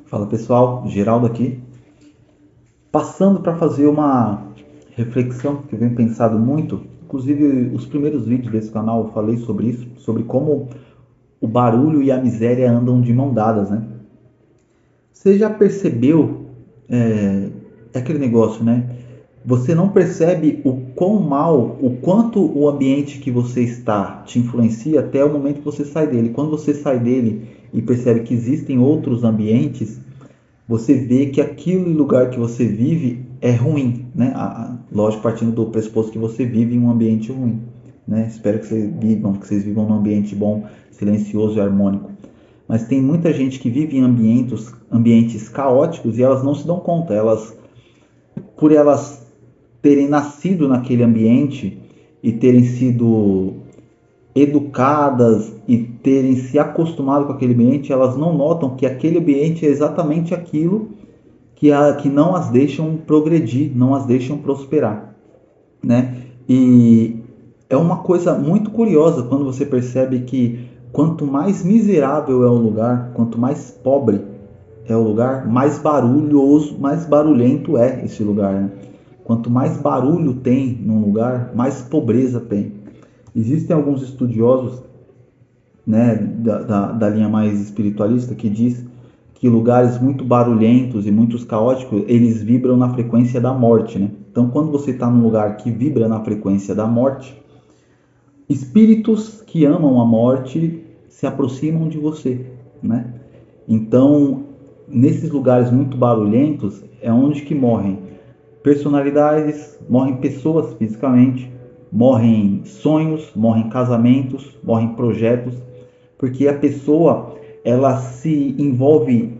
Fala pessoal, Geraldo aqui, passando para fazer uma reflexão que eu venho pensado muito. Inclusive, os primeiros vídeos desse canal eu falei sobre isso, sobre como o barulho e a miséria andam de mão dadas, né? Você já percebeu, é aquele negócio, né? Você não percebe o quão mal, o quanto o ambiente que você está te influencia até o momento que você sai dele. Quando você sai dele e percebe que existem outros ambientes, você vê que aquele lugar que você vive é ruim, né? Lógico, partindo do pressuposto que você vive em um ambiente ruim, né? Espero que vocês vivam num ambiente bom, silencioso e harmônico. Mas tem muita gente que vive em ambientes caóticos e elas não se dão conta. Por elas terem nascido naquele ambiente e terem sido educadas e terem se acostumado com aquele ambiente, elas não notam que aquele ambiente é exatamente aquilo que não as deixam progredir, não as deixam prosperar, né? E é uma coisa muito curiosa quando você percebe que quanto mais miserável é o lugar, quanto mais pobre é o lugar, mais barulhoso, mais barulhento é esse lugar, né? Quanto mais barulho tem num lugar, mais pobreza tem. Existem alguns estudiosos, né, da linha mais espiritualista que diz que lugares muito barulhentos e muito caóticos, eles vibram na frequência da morte, né? Então, quando você está num lugar que vibra na frequência da morte, espíritos que amam a morte se aproximam de você, né? Então, nesses lugares muito barulhentos é onde que morrem personalidades, morrem pessoas fisicamente, morrem sonhos, morrem casamentos, morrem projetos, porque a pessoa ela se envolve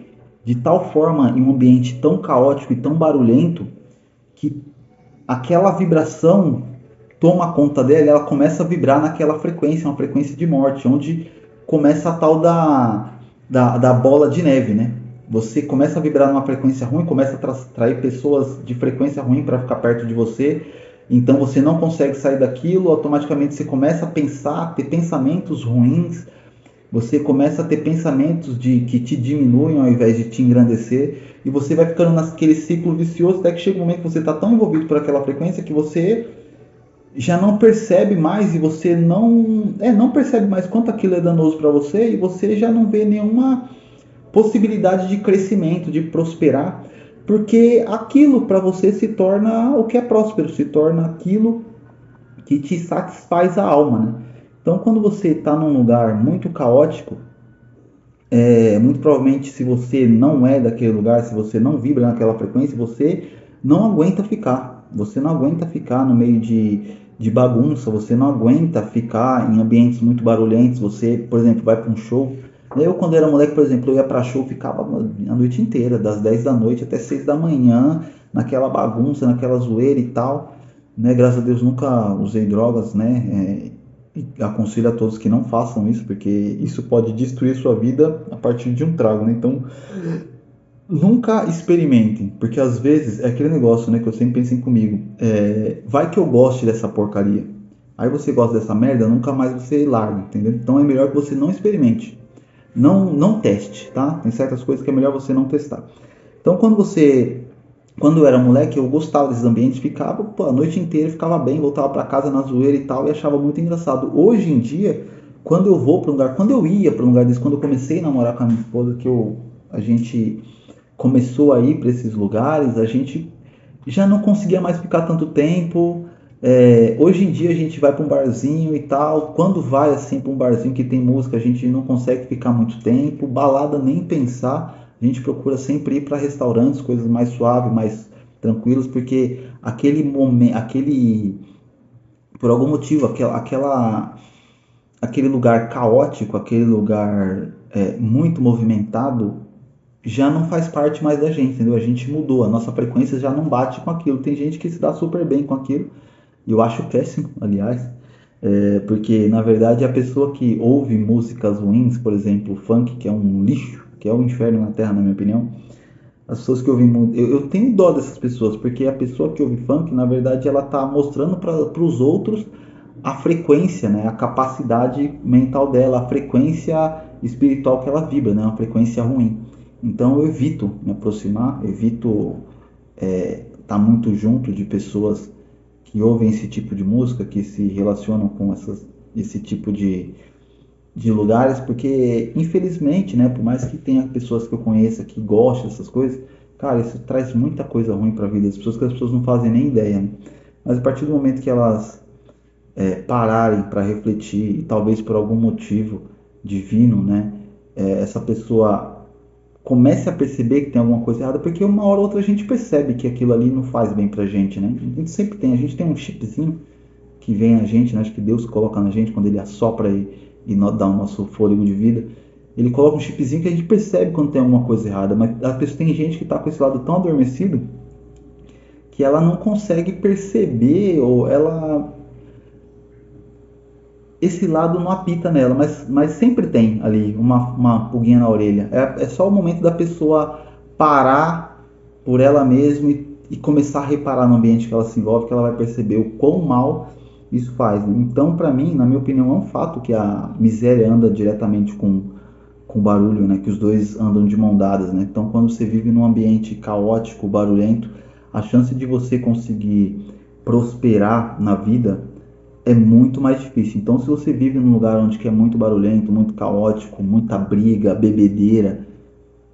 de tal forma em um ambiente tão caótico e tão barulhento que aquela vibração toma conta dela e ela começa a vibrar naquela frequência, uma frequência de morte, onde começa a tal da bola de neve, né? Você começa a vibrar numa frequência ruim, começa a atrair pessoas de frequência ruim para ficar perto de você, então você não consegue sair daquilo, automaticamente você começa a pensar, ter pensamentos ruins, você começa a ter pensamentos que te diminuem ao invés de te engrandecer, e você vai ficando naquele ciclo vicioso até que chega um momento que você está tão envolvido por aquela frequência que você já não percebe mais e você não percebe mais quanto aquilo é danoso para você e você já não vê nenhuma possibilidade de crescimento, de prosperar, porque aquilo para você se torna o que é próspero, se torna aquilo que te satisfaz a alma, né? Então, quando você está num lugar muito caótico, muito provavelmente se você não é daquele lugar, se você não vibra naquela frequência, você não aguenta ficar. Você não aguenta ficar no meio de bagunça, você não aguenta ficar em ambientes muito barulhentos. Você, por exemplo, vai para um show. Eu, quando era moleque, por exemplo, eu ia para show, ficava a noite inteira, das 10 da noite até 6 da manhã, naquela bagunça, naquela zoeira e tal. Né? Graças a Deus nunca usei drogas, né? E aconselho a todos que não façam isso, porque isso pode destruir sua vida a partir de um trago, né? Então, nunca experimentem, porque às vezes é aquele negócio, né, que eu sempre pensei comigo, vai que eu goste dessa porcaria. Aí você gosta dessa merda, nunca mais você larga, entendeu? Então é melhor que você não experimente. Não teste, tá? Tem certas coisas que é melhor você não testar. Então quando eu era moleque, eu gostava desses ambientes, ficava pô, a noite inteira, ficava bem, voltava para casa na zoeira e tal, e achava muito engraçado. Hoje em dia, quando eu vou para um lugar, quando eu ia para um lugar desse, quando eu comecei a namorar com a minha esposa, a gente começou a ir para esses lugares, a gente já não conseguia mais ficar tanto tempo. Hoje em dia a gente vai para um barzinho e tal. Quando vai assim para um barzinho que tem música, a gente não consegue ficar muito tempo. Balada nem pensar. A gente procura sempre ir para restaurantes, coisas mais suaves, mais tranquilas, porque aquele momento, por algum motivo, aquele lugar caótico, aquele lugar muito movimentado, já não faz parte mais da gente, entendeu? A gente mudou, a nossa frequência já não bate com aquilo. Tem gente que se dá super bem com aquilo, e eu acho péssimo, aliás, porque na verdade a pessoa que ouve músicas ruins, por exemplo, funk, que é um lixo, que é o inferno na Terra, na minha opinião, as pessoas que ouvem eu tenho dó dessas pessoas, porque a pessoa que ouve funk, na verdade, ela tá mostrando para os outros a frequência, né, a capacidade mental dela, a frequência espiritual que ela vibra, né, uma frequência ruim. Então eu evito me aproximar, evito estar muito junto de pessoas que ouvem esse tipo de música, que se relacionam com esse tipo de lugares, porque infelizmente, né, por mais que tenha pessoas que eu conheça que gostam dessas coisas, cara, isso traz muita coisa ruim para a vida das pessoas que as pessoas não fazem nem ideia, né? Mas a partir do momento que elas pararem para refletir e talvez por algum motivo divino, né, essa pessoa comece a perceber que tem alguma coisa errada, porque uma hora ou outra a gente percebe que aquilo ali não faz bem pra gente, né? A gente tem um chipzinho que vem a gente, né? Acho que Deus coloca na gente quando ele assopra e dá o nosso fôlego de vida. Ele coloca um chipzinho que a gente percebe quando tem alguma coisa errada, mas a pessoa tem gente que está com esse lado tão adormecido que ela não consegue perceber ou ela esse lado não apita nela, mas sempre tem ali uma pulguinha na orelha. É só o momento da pessoa parar por ela mesma e começar a reparar no ambiente que ela se envolve, que ela vai perceber o quão mal isso faz. Então, para mim, na minha opinião, é um fato que a miséria anda diretamente com barulho, né? Que os dois andam de mão dadas, né? Então, quando você vive num ambiente caótico, barulhento, a chance de você conseguir prosperar na vida é muito mais difícil. Então, se você vive num lugar onde que é muito barulhento, muito caótico, muita briga, bebedeira,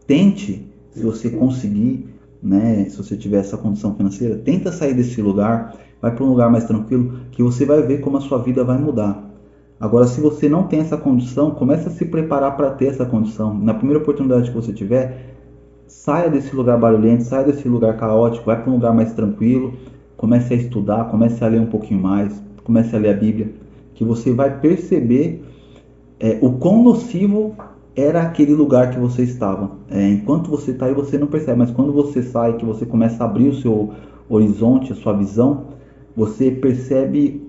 tente, se você conseguir, né, se você tiver essa condição financeira, tenta sair desse lugar, vai para um lugar mais tranquilo, que você vai ver como a sua vida vai mudar. Agora, se você não tem essa condição, comece a se preparar para ter essa condição. Na primeira oportunidade que você tiver, saia desse lugar barulhento, saia desse lugar caótico, vai para um lugar mais tranquilo, comece a estudar, comece a ler um pouquinho mais, comece a ler a Bíblia, que você vai perceber o quão nocivo era aquele lugar que você estava. Enquanto você está aí, você não percebe, mas quando você sai, que você começa a abrir o seu horizonte, a sua visão, você percebe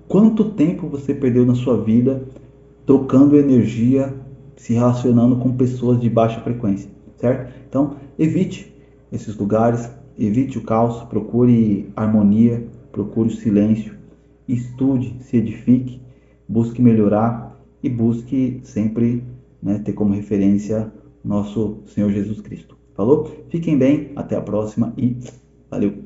quanto tempo você perdeu na sua vida trocando energia, se relacionando com pessoas de baixa frequência, certo? Então, evite esses lugares, evite o caos, procure harmonia, procure o silêncio, estude, se edifique, busque melhorar e busque sempre, né, ter como referência nosso Senhor Jesus Cristo. Falou? Fiquem bem, até a próxima e valeu!